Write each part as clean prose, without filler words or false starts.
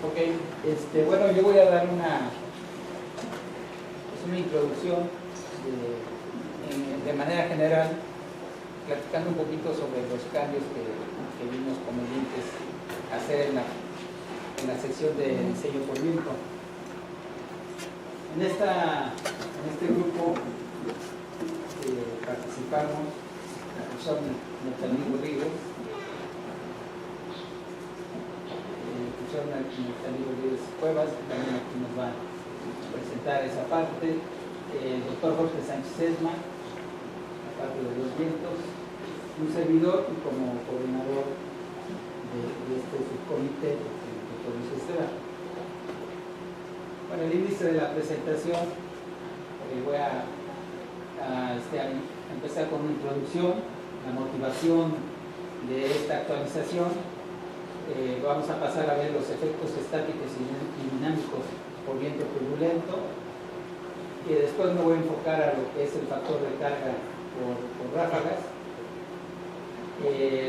Ok, bueno, yo voy a dar una introducción de manera general, platicando un poquito sobre los cambios que vimos convenientes hacer en la sección de diseño por viento. En este grupo participamos la profesora Natalie Rodríguez, Natalie Rodríguez Cuevas, que también aquí nos va a presentar esa parte, el doctor Jorge Sánchez Esma, la parte de los vientos, un servidor y como coordinador de este subcomité, el doctor Luis Esteban. Bueno, el índice de la presentación, voy a empezar con una introducción, la motivación de esta actualización. Vamos a pasar a ver los efectos estáticos y dinámicos por viento turbulento, y después me voy a enfocar a lo que es el factor de carga por ráfagas.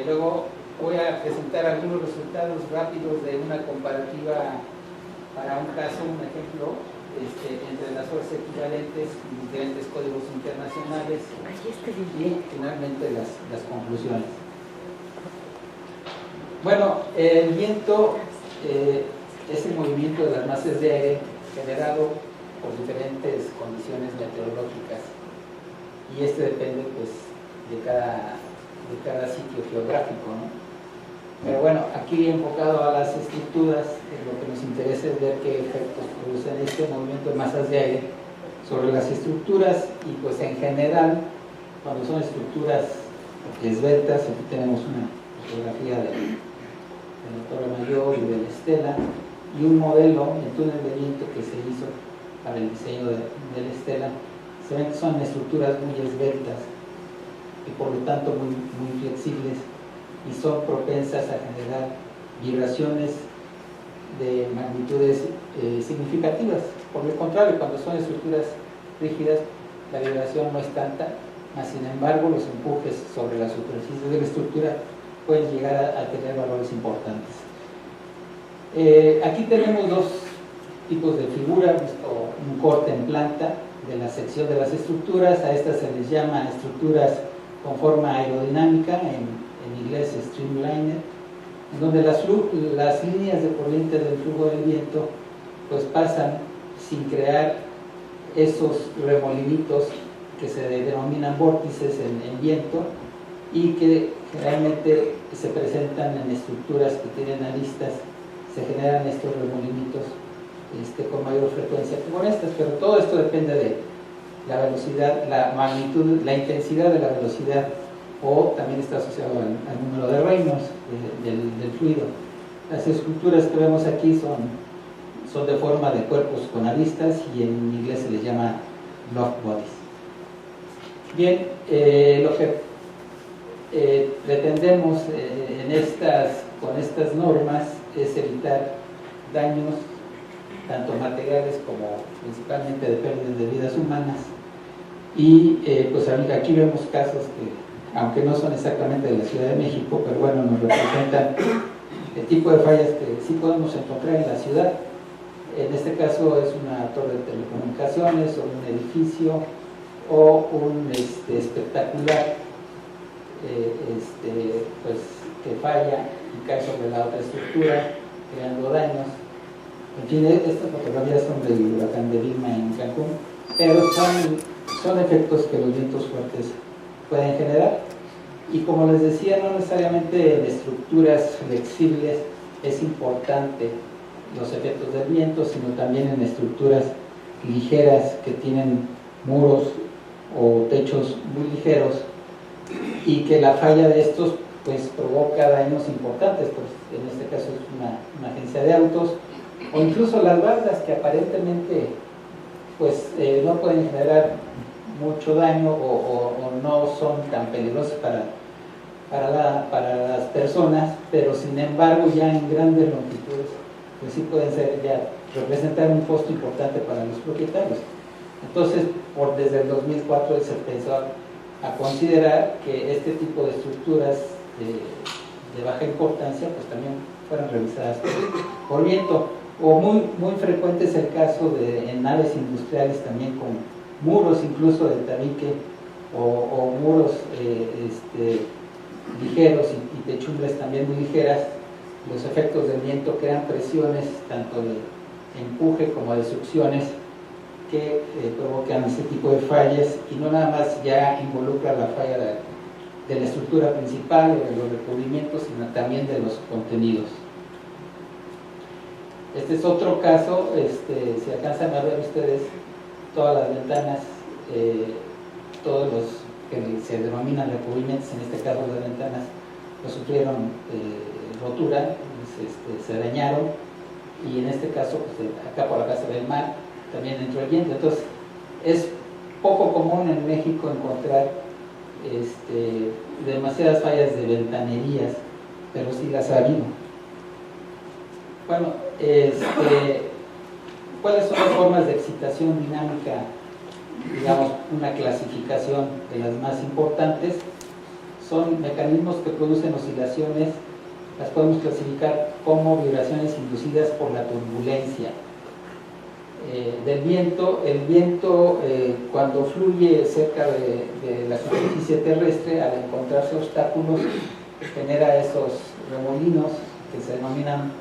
Luego voy a presentar algunos resultados rápidos de una comparativa para un caso, un ejemplo, entre las fuerzas equivalentes y diferentes códigos internacionales, y finalmente las conclusiones. Bueno, el viento es el movimiento de las masas de aire generado por diferentes condiciones meteorológicas, y depende pues de cada sitio geográfico, ¿no? Pero bueno, aquí enfocado a las estructuras, lo que nos interesa es ver qué efectos producen este movimiento de masas de aire sobre las estructuras, y pues en general, cuando son estructuras esbeltas, aquí tenemos una fotografía de la Torre Mayor y de la Estela, y un modelo, el túnel de viento que se hizo para el diseño de la Estela. Se ven que son estructuras muy esbeltas y por lo tanto muy flexibles, y son propensas a generar vibraciones de magnitudes significativas. Por el contrario, cuando son estructuras rígidas, la vibración no es tanta, mas sin embargo los empujes sobre la superficie de la estructura pueden llegar a tener valores importantes. Aquí tenemos dos tipos de figuras, un corte en planta de la sección de las estructuras. A estas se les llama estructuras con forma aerodinámica, en inglés streamliner, en donde las líneas de corriente del flujo del viento pues pasan sin crear esos remolinitos que se denominan vórtices en viento, y que generalmente se presentan en estructuras que tienen aristas. Se generan estos remolinitos con mayor frecuencia que con estas, pero todo esto depende de la velocidad, la magnitud, la intensidad de la velocidad, o también está asociado al número de Reynolds del fluido. Las estructuras que vemos aquí son de forma de cuerpos con aristas, y en inglés se les llama block bodies. Bien, lo que pretendemos con estas normas es evitar daños tanto materiales como principalmente de pérdidas de vidas humanas, y pues aquí vemos casos que, aunque no son exactamente de la Ciudad de México, pero bueno, nos representan el tipo de fallas que sí podemos encontrar en la ciudad. En este caso es una torre de telecomunicaciones, o un edificio, o un espectacular pues que falla y cae sobre la otra estructura, creando daños. En fin, estas fotografías son del huracán de Vilma en Cancún, pero son efectos que los vientos fuertes pueden generar. Y como les decía, no necesariamente en estructuras flexibles es importante los efectos del viento, sino también en estructuras ligeras que tienen muros o techos muy ligeros, y que la falla de estos pues provoca daños importantes. Pues en este caso es una agencia de autos, o incluso las bardas, que aparentemente pues no pueden generar mucho daño, o no son tan peligrosas para las personas, pero sin embargo ya en grandes longitudes pues sí pueden ser ya, representar un costo importante para los propietarios. Entonces, desde el 2004 se empezó a considerar que este tipo de estructuras de baja importancia pues también fueran revisadas por viento. O muy frecuente es el caso en naves industriales también con muros incluso de tabique o muros ligeros y techumbres también muy ligeras. Los efectos del viento crean presiones tanto de empuje como de succiones que provocan ese tipo de fallas, y no nada más ya involucra la falla de la estructura principal o de los recubrimientos, sino también de los contenidos. Este es otro caso. Si alcanzan a ver ustedes, todas las ventanas, todos los que se denominan recubrimientos, en este caso las ventanas, pues sufrieron rotura, se dañaron, y en este caso pues, acá por acá se ve el mar, también entró el viento. Entonces es poco común en México encontrar demasiadas fallas de ventanerías, pero sí las ha habido. Bueno, ¿cuáles son las formas de excitación dinámica? Digamos, una clasificación de las más importantes son mecanismos que producen oscilaciones. Las podemos clasificar como vibraciones inducidas por la turbulencia del viento. El viento, cuando fluye cerca de la superficie terrestre, al encontrarse obstáculos, genera esos remolinos que se denominan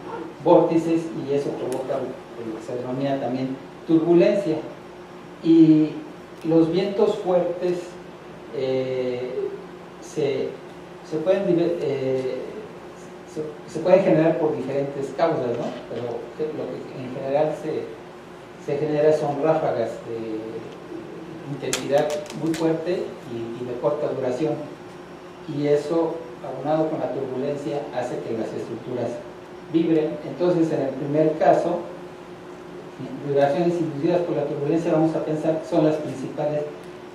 vórtices, y eso provoca lo que se denomina también turbulencia. Y los vientos fuertes se pueden generar por diferentes causas, ¿no? Pero lo que en general se genera son ráfagas de intensidad muy fuerte y de corta duración, y eso, aunado con la turbulencia, hace que las estructuras vibren. Entonces, en el primer caso, vibraciones inducidas por la turbulencia, vamos a pensar que son las principales,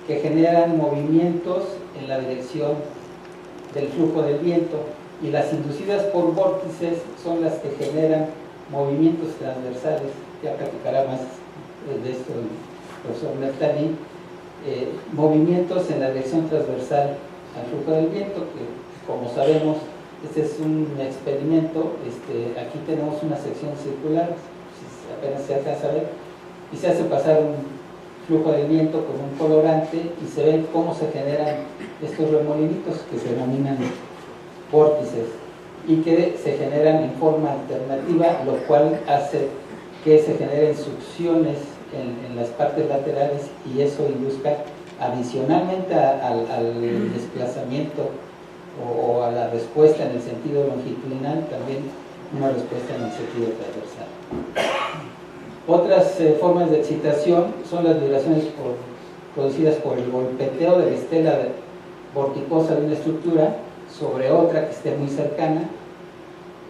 que generan movimientos en la dirección del flujo del viento, y las inducidas por vórtices son las que generan movimientos transversales. Ya platicará más de esto el profesor Mertani. Movimientos en la dirección transversal al flujo del viento, que como sabemos, este es un experimento. Aquí tenemos una sección circular, apenas se alcanza a ver, y se hace pasar un flujo del viento con un colorante, y se ve cómo se generan estos remolinitos que se denominan vórtices, y que se generan en forma alternativa, lo cual hace que se generen succiones en las partes laterales, y eso induzca adicionalmente al desplazamiento o a la respuesta en el sentido longitudinal, también una respuesta en el sentido transversal. Otras formas de excitación son las vibraciones producidas por el golpeteo de la estela vorticosa de una estructura sobre otra que esté muy cercana,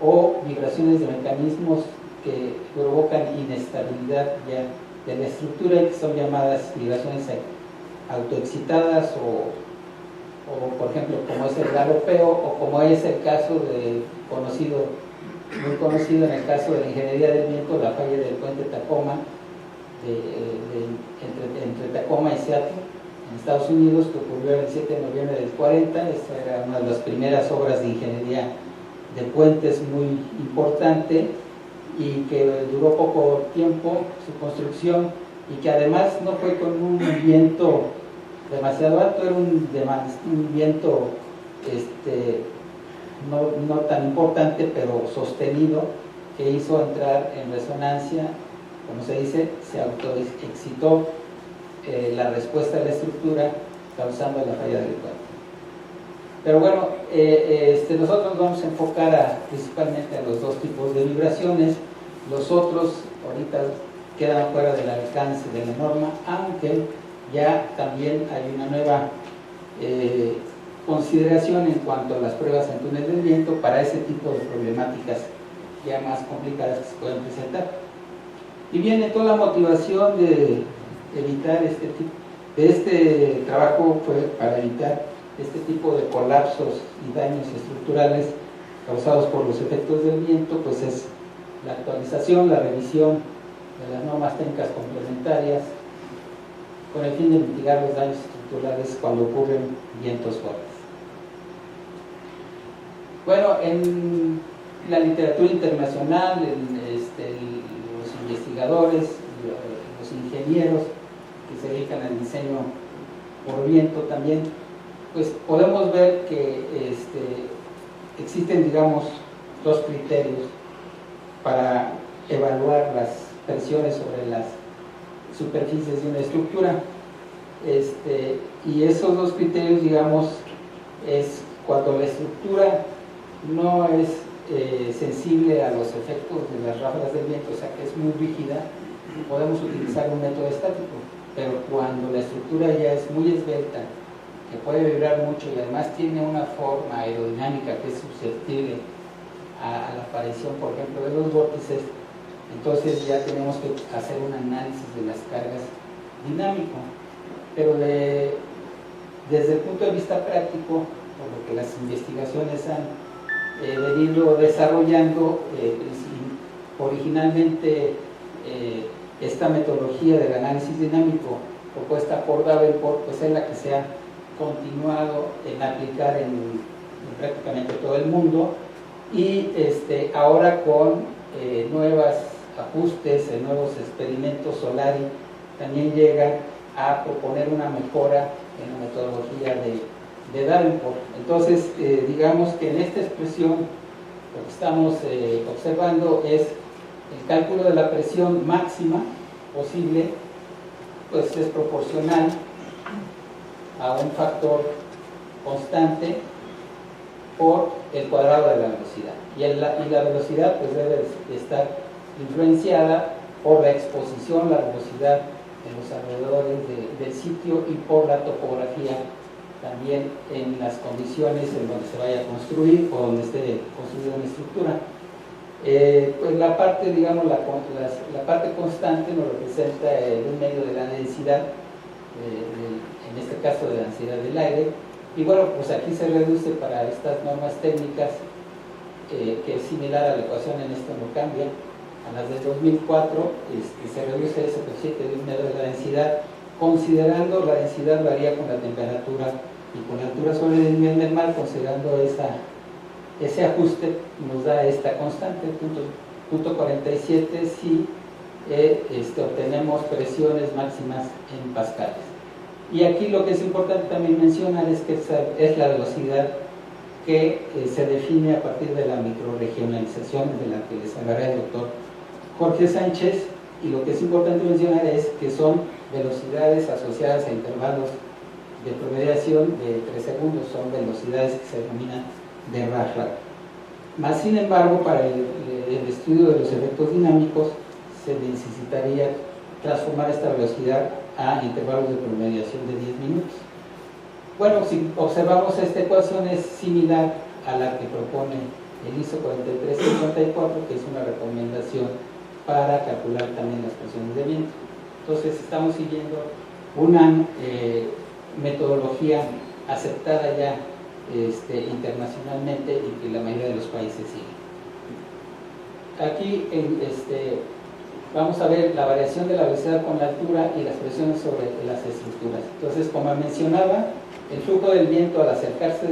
o vibraciones de mecanismos que provocan inestabilidad ya de la estructura, que son llamadas vibraciones autoexcitadas, o por ejemplo, como es el galopeo, o como es el caso muy conocido en el caso de la ingeniería del viento, la falla del puente Tacoma, entre Tacoma y Seattle, en Estados Unidos, que ocurrió el 7 de noviembre del 40. Esta era una de las primeras obras de ingeniería de puentes muy importante, y que duró poco tiempo su construcción, y que además no fue con un viento demasiado alto, era un viento no tan importante, pero sostenido, que hizo entrar en resonancia, como se dice, se autoexcitó la respuesta de la estructura, causando la falla del puente. Pero bueno, nosotros vamos a enfocar principalmente a los dos tipos de vibraciones. Los otros ahorita quedan fuera del alcance de la norma, aunque ya también hay una nueva consideración en cuanto a las pruebas en túnel del viento para ese tipo de problemáticas ya más complicadas que se pueden presentar. Y viene toda la motivación de evitar este trabajo fue para evitar este tipo de colapsos y daños estructurales causados por los efectos del viento, pues es la actualización, la revisión de las normas técnicas complementarias con el fin de mitigar los daños estructurales cuando ocurren vientos fuertes. Bueno, en la literatura internacional, los investigadores, los ingenieros que se dedican al diseño por viento también, pues podemos ver que existen, digamos, dos criterios para evaluar las presiones sobre las superficies de una estructura, y esos dos criterios, digamos, es cuando la estructura no es sensible a los efectos de las ráfagas del viento, o sea que es muy rígida, podemos utilizar un método estático, pero cuando la estructura ya es muy esbelta, que puede vibrar mucho y además tiene una forma aerodinámica que es susceptible a la aparición, por ejemplo, de los vórtices, entonces ya tenemos que hacer un análisis de las cargas dinámico. Pero desde el punto de vista práctico, por lo que las investigaciones han venido desarrollando, originalmente esta metodología del análisis dinámico propuesta por Davenport, pues es la que se ha continuado en aplicar en prácticamente todo el mundo, y ahora con nuevos ajustes, nuevos experimentos Solari también llegan a proponer una mejora en la metodología de Davenport. Entonces, digamos que en esta expresión lo que estamos observando es el cálculo de la presión máxima posible, pues es proporcional a un factor constante por el cuadrado de la velocidad. Y la velocidad pues debe estar influenciada por la exposición, la velocidad en los alrededores del sitio y por la topografía también en las condiciones en donde se vaya a construir o donde esté construida una estructura. Pues la parte, digamos, la parte constante nos representa un medio de la densidad, en este caso de la densidad del aire, y bueno, pues aquí se reduce para estas normas técnicas, que es similar a la ecuación, en esto no cambia, a las del 2004, se reduce ese coeficiente de un medio de la densidad, considerando la densidad varía con la temperatura y con la altura sobre el nivel del mar, considerando ese ajuste nos da esta constante, punto 47, si obtenemos presiones máximas en pascales. Y aquí lo que es importante también mencionar es que es la velocidad que se define a partir de la microrregionalización de la que les hablará el doctor Jorge Sánchez, y lo que es importante mencionar es que son velocidades asociadas a intervalos de promediación de 3 segundos, son velocidades que se denominan de ráfaga. Más sin embargo, para el estudio de los efectos dinámicos se necesitaría transformar esta velocidad a intervalos de promediación de 10 minutos. Bueno, si observamos esta ecuación es similar a la que propone el ISO 4354, que es una recomendación para calcular también las presiones de viento. Entonces estamos siguiendo una metodología aceptada ya internacionalmente y que la mayoría de los países siguen. Aquí vamos a ver la variación de la velocidad con la altura y las presiones sobre las estructuras. Entonces, como mencionaba, el flujo del viento al acercarse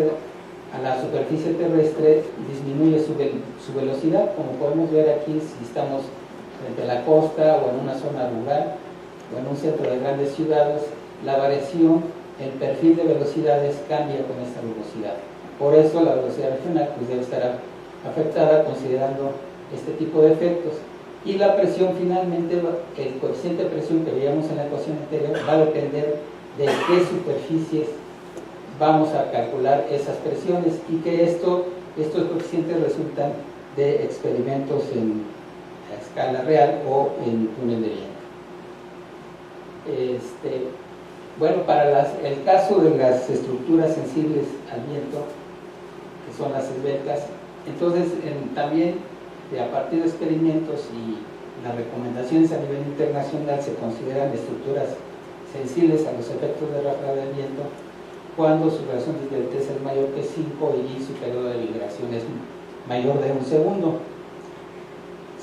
a la superficie terrestre disminuye su velocidad, como podemos ver aquí si estamos frente a la costa o en una zona rural o en un centro de grandes ciudades, la variación, el perfil de velocidades cambia con esta velocidad. Por eso la velocidad regional pues debe estar afectada considerando este tipo de efectos. Y la presión finalmente, el coeficiente de presión que veíamos en la ecuación anterior, va a depender de qué superficies vamos a calcular esas presiones, y que estos coeficientes resultan de experimentos en a escala real o en túnel de viento. Bueno, para el caso de las estructuras sensibles al viento, que son las esbeltas, entonces también a partir de experimentos y las recomendaciones a nivel internacional se consideran estructuras sensibles a los efectos de ráfaga del viento cuando su relación de delta es mayor que 5 y su periodo de vibración es mayor de 1 segundo.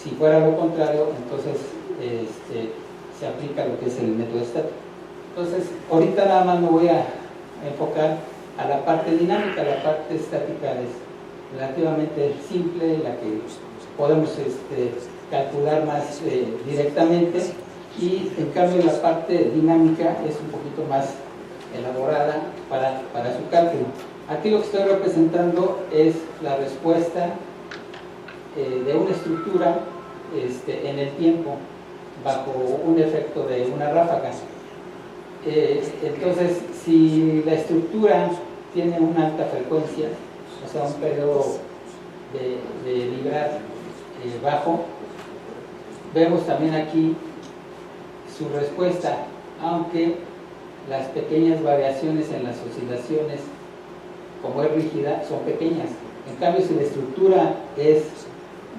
Si fuera lo contrario, entonces se aplica lo que es el método estático. Entonces, ahorita nada más me voy a enfocar a la parte dinámica. La parte estática es relativamente simple, la que podemos calcular más directamente, y en cambio la parte dinámica es un poquito más elaborada para su cálculo. Aquí lo que estoy representando es la respuesta de una estructura en el tiempo bajo un efecto de una ráfaga. Entonces, si la estructura tiene una alta frecuencia, o sea, un periodo de vibrar bajo, vemos también aquí su respuesta, aunque las pequeñas variaciones en las oscilaciones, como es rígida, son pequeñas. En cambio, si la estructura es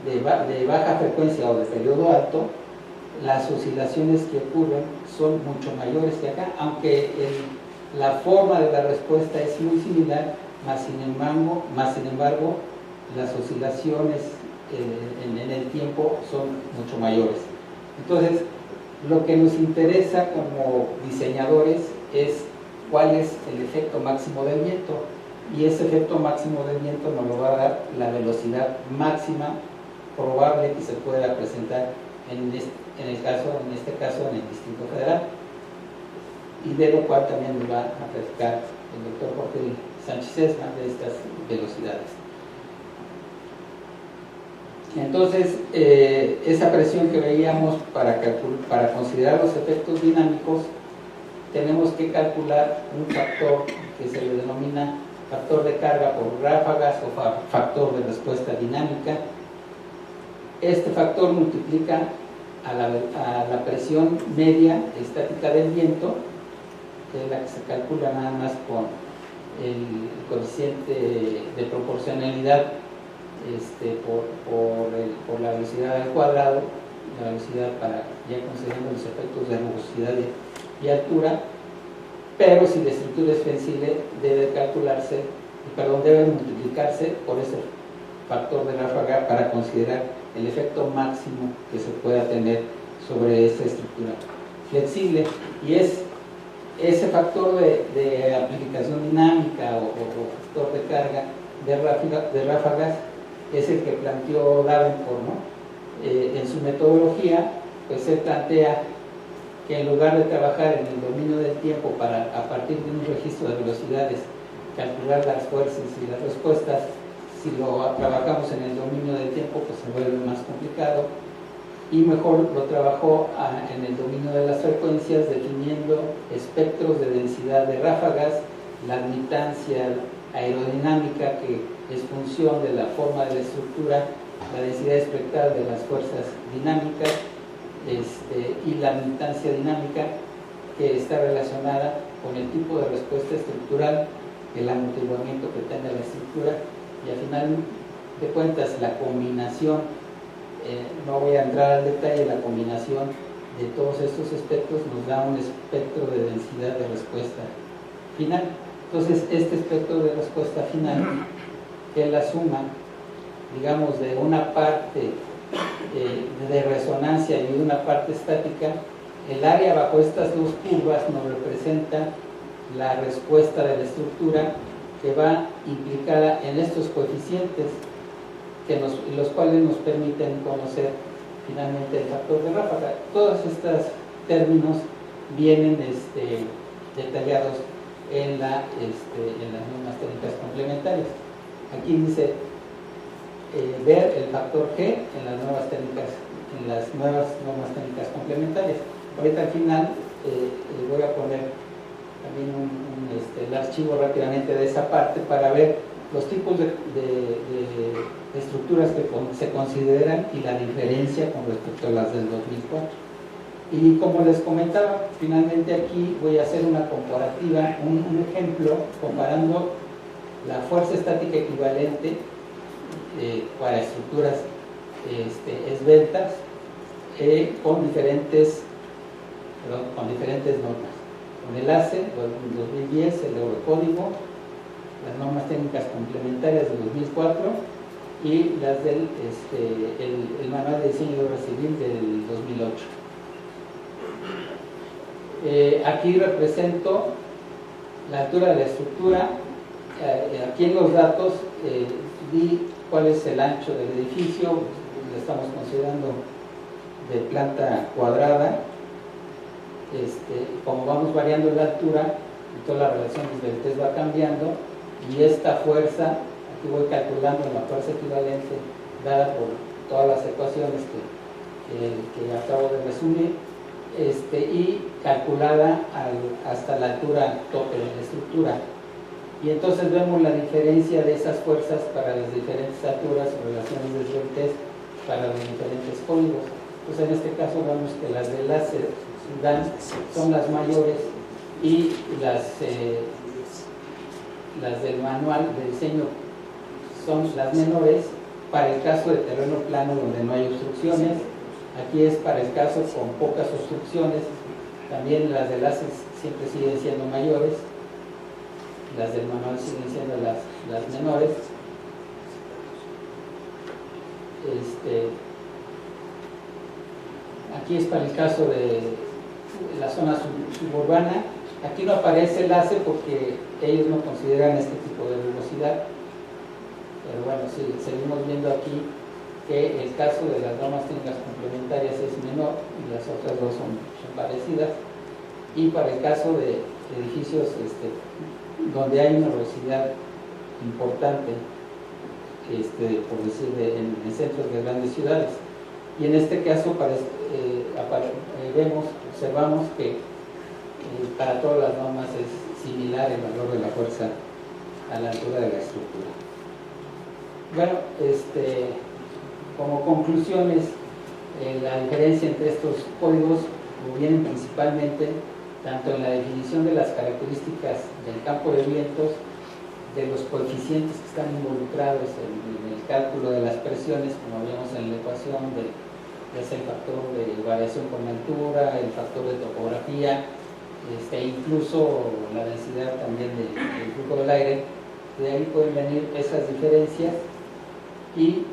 de baja frecuencia o de periodo alto, las oscilaciones que ocurren son mucho mayores que acá, aunque la forma de la respuesta es muy similar, más sin embargo las oscilaciones en el tiempo son mucho mayores. Entonces, lo que nos interesa como diseñadores es cuál es el efecto máximo del viento, y ese efecto máximo del viento nos lo va a dar la velocidad máxima probable que se pueda presentar en este caso en el Distrito Federal, y de lo cual también nos va a platicar el doctor Jorge Sánchez Esma de estas velocidades. Entonces, esa presión que veíamos para considerar los efectos dinámicos, tenemos que calcular un factor que se le denomina factor de carga por ráfagas o factor de respuesta dinámica. Este factor multiplica a la presión media estática del viento, que es la que se calcula nada más con el coeficiente de proporcionalidad por la velocidad al cuadrado, la velocidad ya considerando los efectos de rugosidad y altura. Pero si la estructura es flexible, debe multiplicarse por ese factor de ráfaga para considerar el efecto máximo que se pueda tener sobre esa estructura flexible. Y es ese factor de amplificación dinámica o factor de carga de ráfagas es el que planteó Davenport, ¿no? En su metodología, pues él plantea que en lugar de trabajar en el dominio del tiempo para, a partir de un registro de velocidades, calcular las fuerzas y las respuestas, si lo trabajamos en el dominio del tiempo, pues se vuelve más complicado, y mejor lo trabajó en el dominio de las frecuencias, definiendo espectros de densidad de ráfagas, la admitancia aerodinámica, que es función de la forma de la estructura, la densidad espectral de las fuerzas dinámicas, y la admitancia dinámica, que está relacionada con el tipo de respuesta estructural, el amortiguamiento que tenga la estructura, y al final de cuentas la combinación, no voy a entrar al detalle, la combinación de todos estos espectros nos da un espectro de densidad de respuesta final. Entonces, este espectro de respuesta final, que es la suma, digamos, de una parte de resonancia y una parte estática, el área bajo estas dos curvas nos representa la respuesta de la estructura, que va implicada en estos coeficientes, los cuales nos permiten conocer finalmente el factor de ráfaga. Todos estos términos vienen detallados en las normas técnicas complementarias. Aquí dice ver el factor G en las nuevas normas técnicas complementarias. Ahorita al final voy a poner también el archivo rápidamente de esa parte para ver los tipos de estructuras que se consideran y la diferencia con respecto a las del 2004. Y como les comentaba, finalmente aquí voy a hacer una comparativa, un ejemplo comparando la fuerza estática equivalente para estructuras esbeltas con diferentes normas, con el ACE 2010, el Eurocódigo, las normas técnicas complementarias de 2004 y las del el Manual de Diseño de Obra Civil del 2008. Aquí represento la altura de la estructura. Aquí en los datos di cuál es el ancho del edificio. Lo estamos considerando de planta cuadrada. Como vamos variando la altura, y toda la relación del test va cambiando, y esta fuerza, aquí voy calculando la fuerza equivalente dada por todas las ecuaciones que acabo de resumir, y calculada hasta la altura tope de la estructura. Y entonces vemos la diferencia de esas fuerzas para las diferentes alturas o relaciones de el test para los diferentes códigos. Pues en este caso vemos que las de láser son las mayores y las del manual de diseño son las menores para el caso de terreno plano donde no hay obstrucciones. Aquí es para el caso con pocas obstrucciones. También las de láser siempre siguen siendo mayores, las del manual siguen siendo las menores. Aquí es para el caso de la zona suburbana. Aquí no aparece el láser porque ellos no consideran este tipo de velocidad, pero bueno, sí, seguimos viendo aquí que el caso de las normas técnicas complementarias es menor y las otras dos son parecidas. Y para el caso de edificios donde hay una velocidad importante, por decir, en centros de grandes ciudades. Y en este caso observamos que para todas las normas es similar el valor de la fuerza a la altura de la estructura. Bueno, como conclusiones, la diferencia entre estos códigos provienen principalmente tanto en la definición de las características del campo de vientos, de los coeficientes que están involucrados en el cálculo de las presiones, como vimos en la ecuación, es el factor de variación con altura, el factor de topografía, incluso la densidad también del flujo del aire. De ahí pueden venir esas diferencias y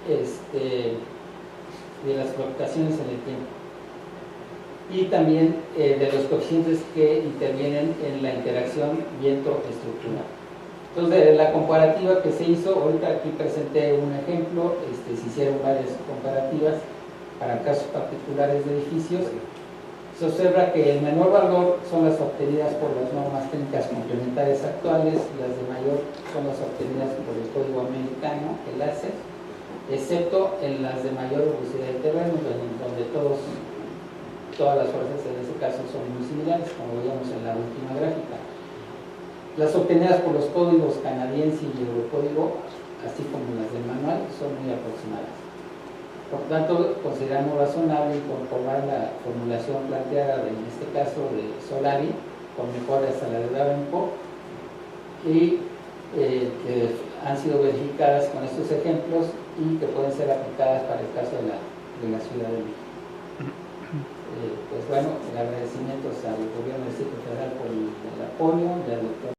de las fluctuaciones en el tiempo. Y también de los coeficientes que intervienen en la interacción viento-estructura. Entonces, la comparativa que se hizo, ahorita aquí presenté un ejemplo, se hicieron varias comparativas para casos particulares de edificios. Se observa que el menor valor son las obtenidas por las normas técnicas complementarias actuales, las de mayor son las obtenidas por el código americano, el ACE, excepto en las de mayor velocidad de terreno, donde todas las fuerzas en este caso son muy similares, como veíamos en la última gráfica. Las obtenidas por los códigos canadiense y eurocódigo, así como las del manual, son muy aproximadas. Por tanto, consideramos razonable incorporar la formulación planteada, en este caso de Solari, con mejoras a la de Davenport, y que han sido verificadas con estos ejemplos y que pueden ser aplicadas para el caso de la Ciudad de México. Pues bueno, el agradecimiento al Gobierno del Distrito Federal por el apoyo, y al doctor